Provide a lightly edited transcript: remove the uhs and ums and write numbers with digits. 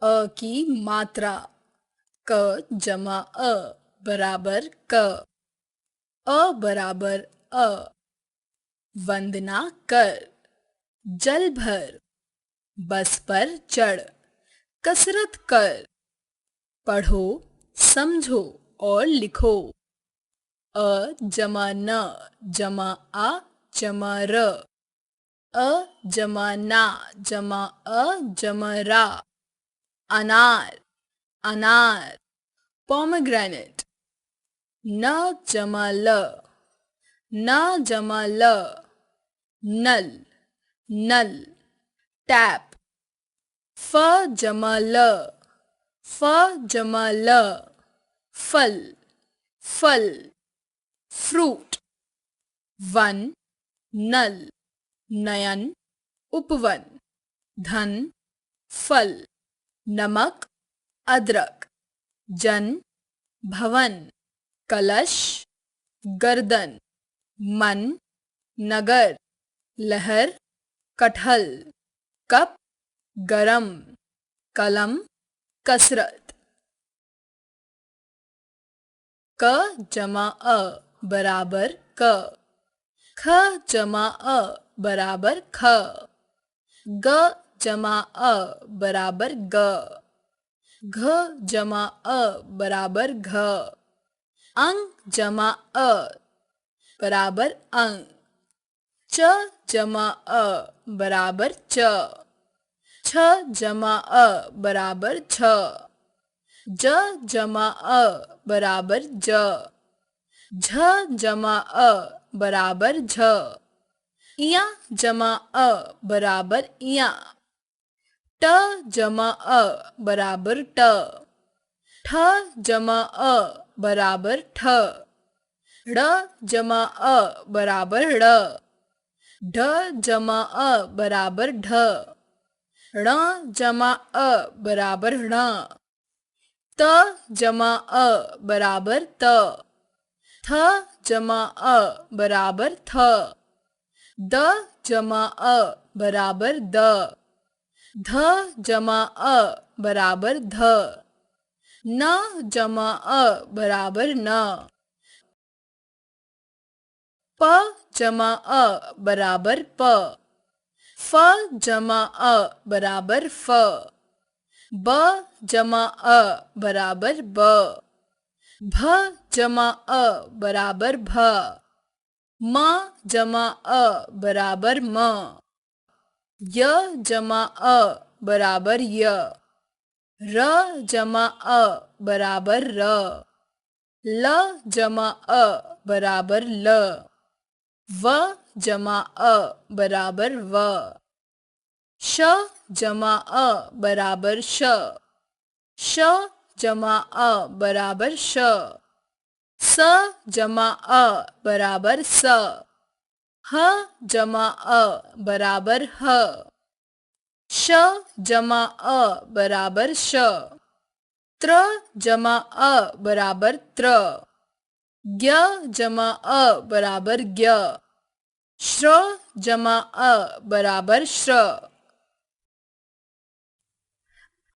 की मात्रा क जमा बराबर क। बराबर अ। वंदना कर, जल भर, बस पर चढ़, कसरत कर, पढ़ो, समझो और लिखो। अ जमा न जमा आ जमा र। अ जमा ना जमा अ जमा रा। अनार, अनार। पोमेग्रेनेट। न जमा ल, न जमा ल। नल, नल। टैप। फ जमा ल, फ जमा ल। फल, फल। फ्रूट। वन, नल, नयन, उपवन। धन, फल। नमक, अदरक। जन, भवन। कलश, गर्दन। मन, नगर। लहर, कटहल। कप, गरम। कलम, कसरत। क जमा अ बराबर क। ख जमा अ बराबर ख। ग जमा अ बराबर ग। घ जमा अ बराबर घ। अंग जमा अ बराबर अंग। च जमा अ बराबर च। छ जमा अ बराबर छ। ज जमा अ बराबर ज। झ जमा अ बराबर झ। इया जमा अ बराबर इया। ट जमा अ बराबर ट। ठ जमा अ बराबर ठ। ड़ जमा अ बराबर ड़। ढ जमा अ बराबर ढ। ण जमा अ बराबर ण। त जमा अ बराबर त। थ जमा अ बराबर थ। द जमा अ बराबर द। ध जमा अ बराबर ध। न जमा अ बराबर न। प जमा अ बराबर प। फ जमा अ बराबर फ। ब जमा अ बराबर ब। भ जमा अ बराबर भ। म जमा अ बराबर म। य जमा अ बराबर य। र जमा अ बराबर र। ल जमा अ बराबर ल। व जमा अ बराबर व। श जमा अ बराबर श। श जमा अ बराबर श। स जमा अ बराबर स। ह जमा अ बराबर ह। श जमा अ बराबर श। त्र जमा अ बराबर त्र। ज्ञ जमा अ बराबर ज्ञ। श्र जमा अ बराबर श्र।